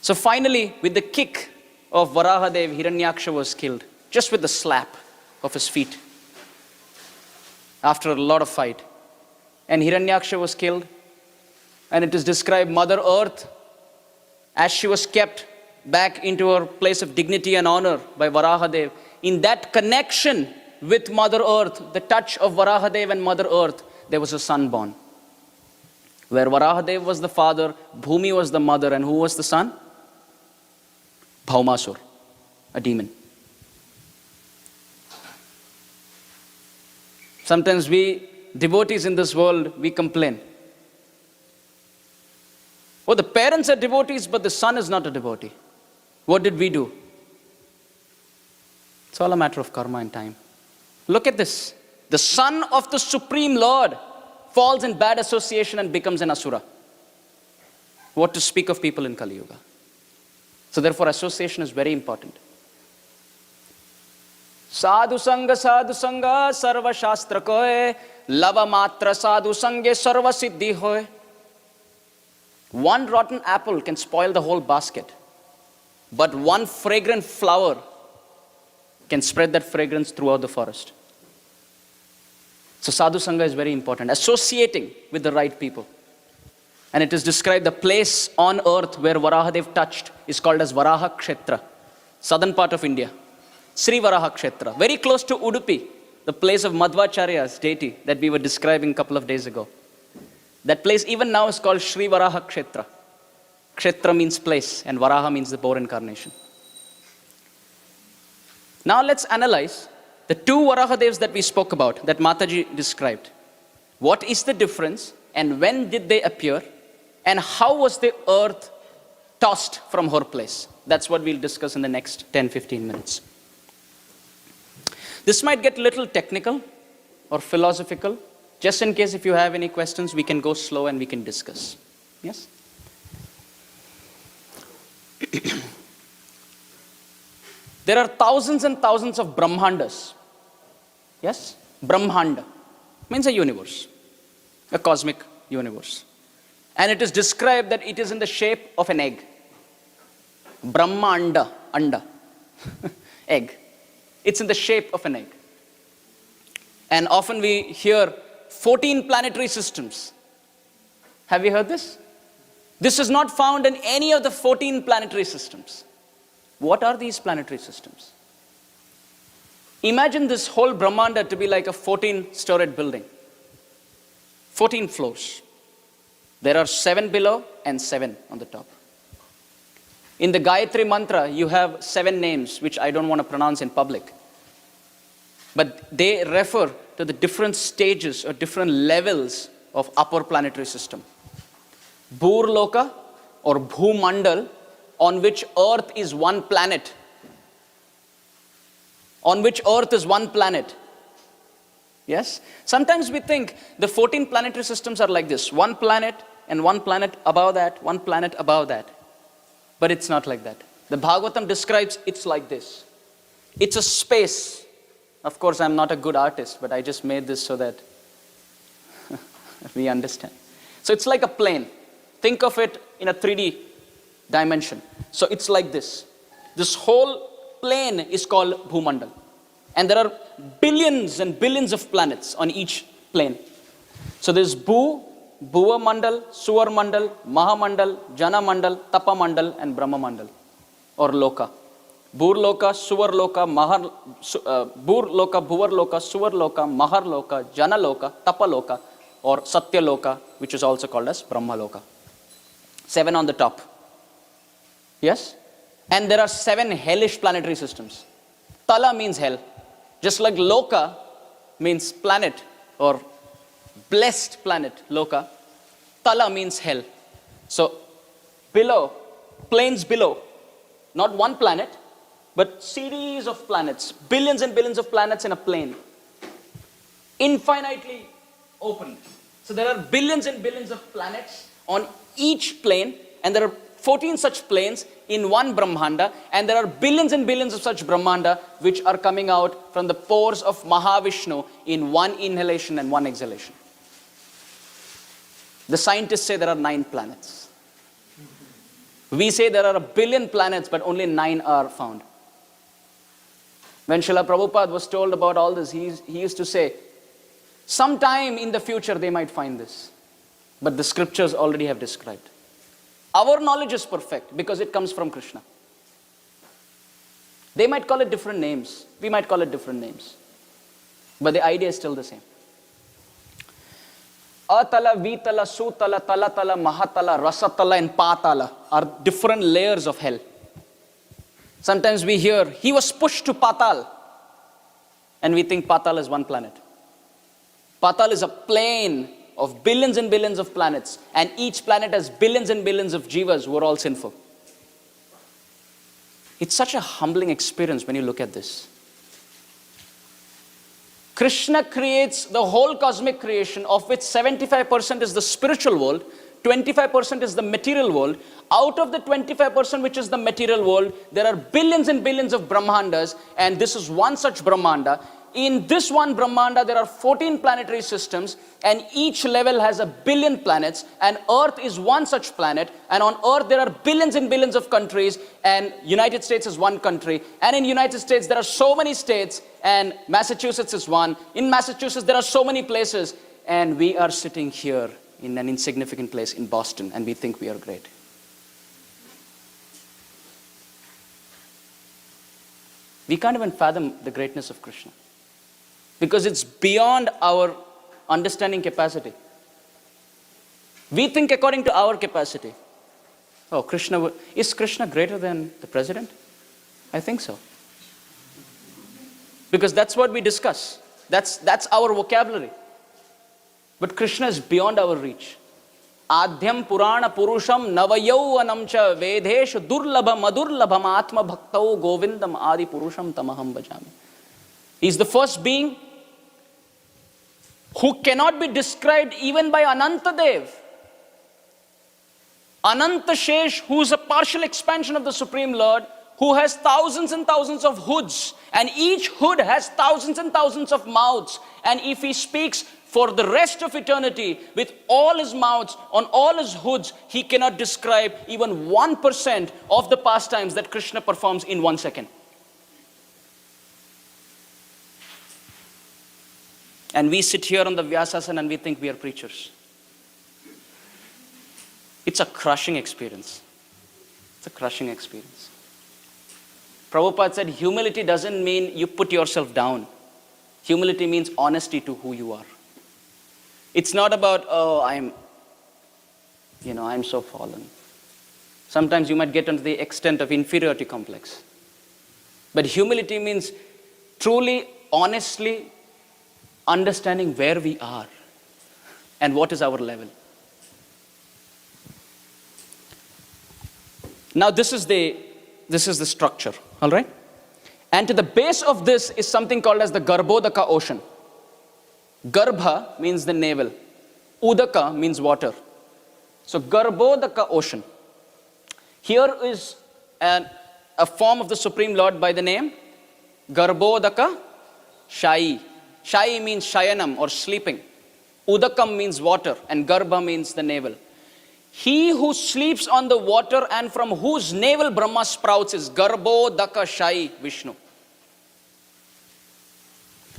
So finally, with the kick of Varaha Dev, Hiranyaksha was killed, just with the slap of his feet, after a lot of fight. And Hiranyaksha was killed, and it is described Mother Earth, as she was kept back into her place of dignity and honor by Varaha Dev. In that connection with Mother Earth, the touch of Varaha Dev and Mother Earth, there was a son born. Where Varaha Dev was the father, Bhumi was the mother, and who was the son? Bhaumasur, a demon. Sometimes we, devotees in this world, we complain. Oh, the parents are devotees, but the son is not a devotee. What did we do? It's all a matter of karma and time. Look at this. The son of the Supreme Lord falls in bad association and becomes an asura. What to speak of people in Kali Yuga? So therefore, association is very important. Sadhu sanga, sarva shastra koe, lava matra sadhu sange, sarva siddhi hoy. One rotten apple can spoil the whole basket, but one fragrant flower can spread that fragrance throughout the forest. So sadhu sanga is very important, associating with the right people. And it is described the place on earth where Varahadev touched is called as Varaha Kshetra, southern part of India. Sri Varaha Kshetra, very close to Udupi, the place of Madhvacharya's deity that we were describing a couple of days ago. That place even now is called Sri Varaha Kshetra. Kshetra means place and Varaha means the boar incarnation. Now let's analyze the two Varahadevs that we spoke about, that Mataji described. What is the difference and when did they appear and how was the earth tossed from her place? That's what we'll discuss in the next 10-15 minutes. This might get a little technical or philosophical. Just in case if you have any questions, we can go slow and we can discuss. Yes? There are thousands and thousands of Brahmandas. Yes? Brahmanda means a universe, a cosmic universe. And it is described that it is in the shape of an egg. Brahmanda, anda, egg. It's in the shape of an egg. And often we hear 14 planetary systems. Have you heard this? This is not found in any of the 14 planetary systems. What are these planetary systems? Imagine this whole Brahmanda to be like a 14-storied building. 14 floors. There are 7 below and 7 on the top. In the Gayatri Mantra, you have 7 names, which I don't want to pronounce in public. But they refer to the different stages or different levels of upper planetary system. Burloka or Bhumandal, on which Earth is one planet. On which Earth is one planet. Yes? Sometimes we think the 14 planetary systems are like this. One planet and one planet above that, one planet above that. But it's not like that. The Bhagavatam describes it's like this. It's a space. Of course, I'm not a good artist, but I just made this so that we understand. So it's like a plane. Think of it in a 3D dimension. So it's like this. This whole plane is called Bhumandal. And there are billions and billions of planets on each plane. So there's Bhu, Bhuva Mandal, Suvar Mandal, Maha Mandal, Jana Mandal, Tapa Mandal, and Brahma Mandal, or Loka. Bhur Loka, Suvar Loka, Bhur Loka, Bhuvar Loka, Suvar Loka, Mahar Loka, Jana Loka, Tapa Loka, or Satya Loka, which is also called as Brahma Loka. 7 on the top. Yes? And there are 7 hellish planetary systems. Tala means hell. Just like Loka means planet or blessed planet, Loka. Tala means hell. So below, planes below, not one planet, but series of planets, billions and billions of planets in a plane. Infinitely open. So there are billions and billions of planets on each plane, and there are 14 such planes in one Brahmanda, and there are billions and billions of such Brahmanda which are coming out from the pores of Mahavishnu in one inhalation and one exhalation. The scientists say there are 9 planets. We say there are 1 billion planets, but only 9 are found. When Srila Prabhupada was told about all this, he used to say, sometime in the future they might find this. But the scriptures already have described. Our knowledge is perfect because it comes from Krishna. They might call it different names. We might call it different names. But the idea is still the same. Atala, Vitala, Sutala, Talatala, Mahatala, Rasātala and Pātala are different layers of hell. Sometimes we hear, he was pushed to Patal. And we think Patal is one planet. Patal is a plane of billions and billions of planets. And each planet has billions and billions of jivas who are all sinful. It's such a humbling experience when you look at this. Krishna creates the whole cosmic creation, of which 75% is the spiritual world, 25% is the material world. Out of the 25% which is the material world, there are billions and billions of Brahmandas, and this is one such Brahmanda. In this one Brahmanda, there are 14 planetary systems, and each level has 1 billion planets, and Earth is one such planet, and on Earth there are billions and billions of countries, and United States is one country, and in United States there are so many states, and Massachusetts is one. In Massachusetts there are so many places, and we are sitting here in an insignificant place in Boston, and we think we are great. We can't even fathom the greatness of Krishna, because it's beyond our understanding capacity. We think according to our capacity. Oh, is Krishna greater than the president? I think so. Because that's what we discuss. That's our vocabulary. But Krishna is beyond our reach. Adhyam Purana Purusham Navayauvanam cha Vedeshu Durlabha Madurlabham Atma Bhaktau Govindam Adi Purusham Tamaham Bhajami. He's the first being who cannot be described even by Anantadev. Anantashesh, who is a partial expansion of the Supreme Lord, who has thousands and thousands of hoods, and each hood has thousands and thousands of mouths, and if he speaks for the rest of eternity with all his mouths on all his hoods, he cannot describe even 1% of the pastimes that Krishna performs in 1 second. And we sit here on the Vyasasana and we think we are preachers. It's a crushing experience. It's a crushing experience. Prabhupada said, humility doesn't mean you put yourself down. Humility means honesty to who you are. It's not about, oh, I'm so fallen. Sometimes you might get into the extent of inferiority complex. But humility means truly, honestly understanding where we are and what is our level. Now this is the structure, all right? And to the base of this is something called as the Garbhodaka ocean. Garbha means the navel. Udaka means water. So Garbhodaka ocean. Here is a form of the Supreme Lord by the name Garbhodaka Shai. Shai means shayanam or sleeping. Udakam means water, and Garbha means the navel. He who sleeps on the water and from whose navel Brahma sprouts is Garbhodaka Shai Vishnu.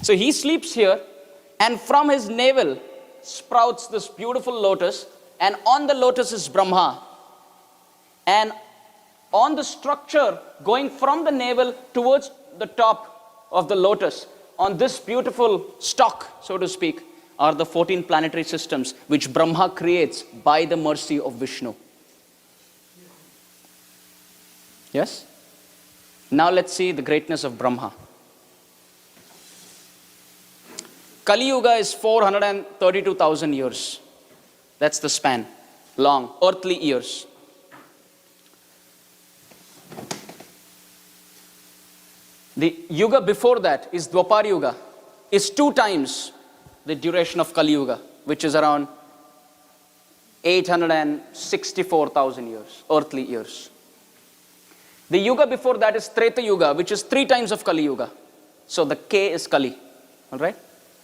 So he sleeps here, and from his navel sprouts this beautiful lotus, and on the lotus is Brahma. And on the structure going from the navel towards the top of the lotus, on this beautiful stalk, so to speak, are the 14 planetary systems which Brahma creates by the mercy of Vishnu. Yes? Now let's see the greatness of Brahma. Kali Yuga is 432,000 years. That's the span. Long, earthly years. The Yuga before that is Dwapar Yuga, is 2 times the duration of Kali Yuga, which is around 864,000 years, earthly years. The Yuga before that is Treta Yuga, which is 3 times of Kali Yuga. So the K is Kali, all right?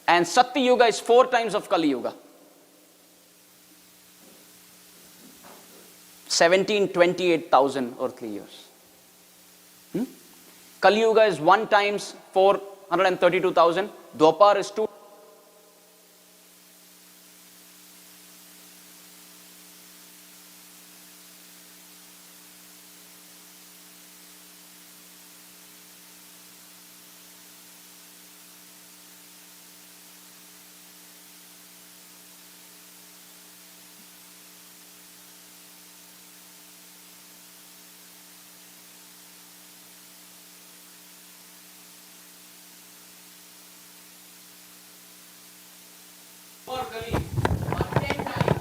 And Satya Yuga is 4 times of Kali Yuga. 1728,000 earthly years. Kali Yuga is 1 times 432,000. Dwapar is 2. Kali are 10 times.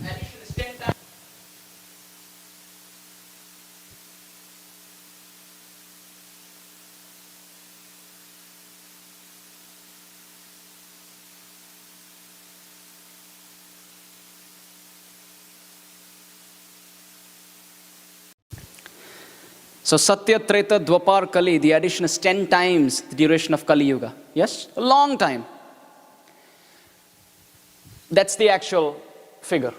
The addition is 10 times. So Satya, Treta, Dwapar, Kali, the addition is 10 times the duration of Kali Yuga. Yes? A long time. That's the actual figure.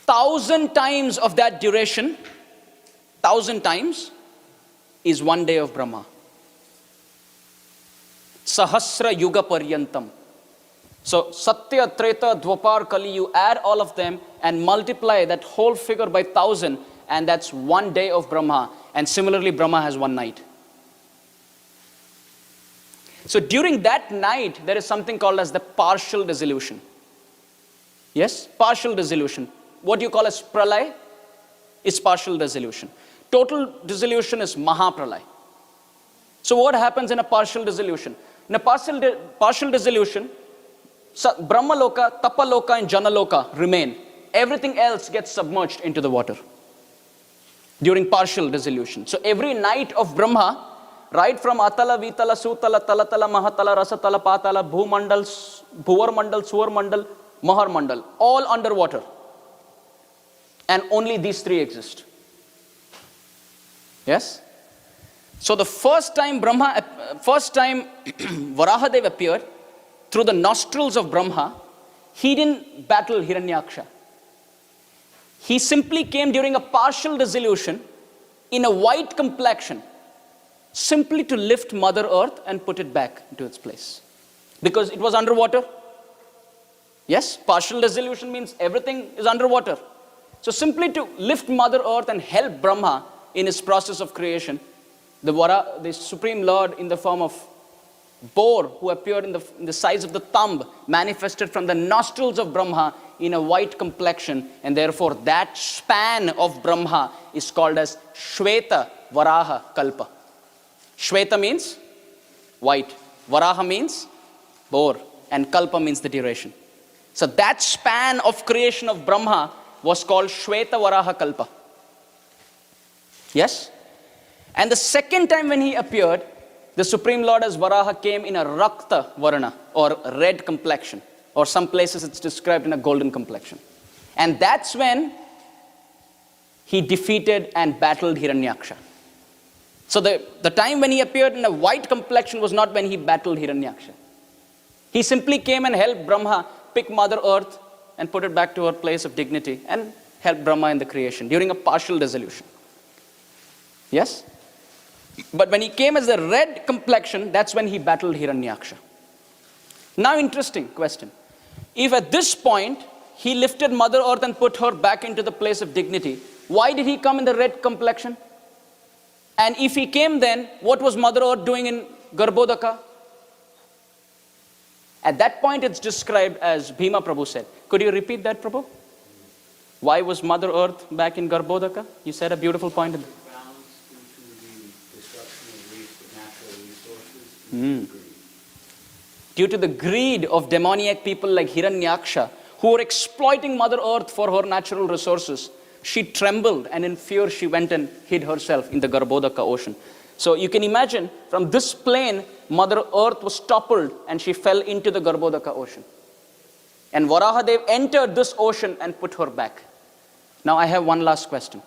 1,000 times of that duration, 1,000 times, is 1 day of Brahma. Sahasra Yuga Paryantam. So Satya, Treta, Dwapar, Kali, you add all of them and multiply that whole figure by 1,000, and that's 1 day of Brahma. And similarly, Brahma has 1 night. So during that night, there is something called as the partial dissolution. Yes, partial dissolution. What you call as pralay is partial dissolution. Total dissolution is mahapralay. So what happens in a partial dissolution? In a partial dissolution, Brahmaloka, Tapaloka and Janaloka remain. Everything else gets submerged into the water during partial dissolution. So every night of Brahma, right from Atala, Vitala, Sutala, Talatala, Mahatala, Rasatala, Patala, Bhumandal, Bhuvar Mandal, Suvar Mandal, Mahar Mandal, all underwater. And only these 3 exist. Yes? So the first time Varahadev appeared through the nostrils of Brahma, he didn't battle Hiranyaksha. He simply came during a partial dissolution in a white complexion, simply to lift Mother Earth and put it back into its place. Because it was underwater. Yes, partial dissolution means everything is underwater. So simply to lift Mother Earth and help Brahma in his process of creation, the Supreme Lord in the form of boar who appeared in the size of the thumb manifested from the nostrils of Brahma in a white complexion, and therefore that span of Brahma is called as Shweta Varaha Kalpa. Shweta means white, Varaha means boar, and Kalpa means the duration. So that span of creation of Brahma was called Shweta Varaha Kalpa. Yes? And the second time when he appeared, the Supreme Lord as Varaha came in a Rakta Varana, or red complexion, or some places it's described in a golden complexion. And that's when he defeated and battled Hiranyaksha. So the time when he appeared in a white complexion was not when he battled Hiranyaksha. He simply came and helped Brahma pick Mother Earth and put it back to her place of dignity and help Brahma in the creation during a partial dissolution. Yes? But when he came as a red complexion, that's when he battled Hiranyaksha. Now interesting question. If at this point he lifted Mother Earth and put her back into the place of dignity, why did he come in the red complexion? And if he came then, what was Mother Earth doing in Garbhodaka? At that point it's described as Bhima Prabhu said. Could you repeat that, Prabhu? Why was Mother Earth back in Garbhodaka? You said a beautiful point. Balance due to the destruction of natural resources. Due to the greed of demoniac people like Hiranyaksha, who were exploiting Mother Earth for her natural resources, she trembled and in fear she went and hid herself in the Garbhodaka ocean. So you can imagine from this plane, Mother Earth was toppled and she fell into the Garbhodaka ocean. And Varahadev entered this ocean and put her back. Now I have one last question.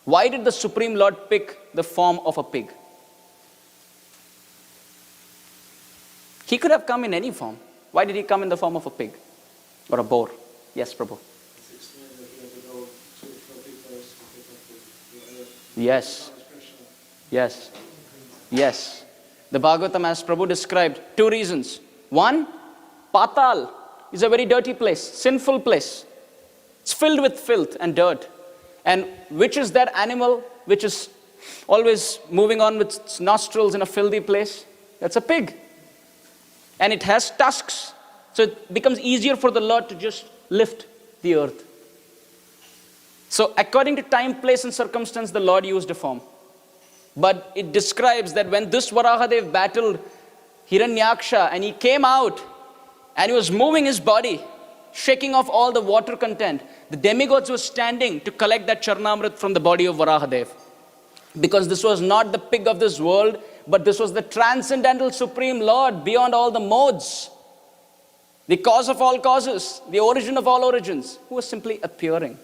Why did the Supreme Lord pick the form of a pig? He could have come in any form. Why did he come in the form of a pig or a boar? Yes, Prabhu. It's explained that he had to go from Yes. Yes. Yes. The Bhagavatam, as Prabhu described, 2 reasons. One, Patal is a very dirty place, sinful place. It's filled with filth and dirt. And which is that animal which is always moving on with its nostrils in a filthy place? That's a pig. And it has tusks. So it becomes easier for the Lord to just lift the earth. So according to time, place and circumstance, the Lord used a form. But it describes that when this Varahadev battled Hiranyaksha and he came out and he was moving his body, shaking off all the water content, the demigods were standing to collect that Charnamrit from the body of Varahadev. Because this was not the pig of this world, but this was the transcendental Supreme Lord beyond all the modes, the cause of all causes, the origin of all origins, who was simply appearing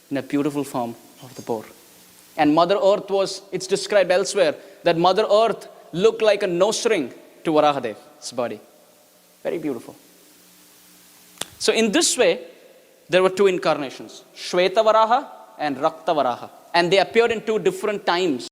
in a beautiful form of the boar. And Mother Earth was, it's described elsewhere, that Mother Earth looked like a nose ring to Varahadev's body. Very beautiful. So in this way, there were 2 incarnations, Shweta Varaha and Rakta Varaha. And they appeared in 2 different times.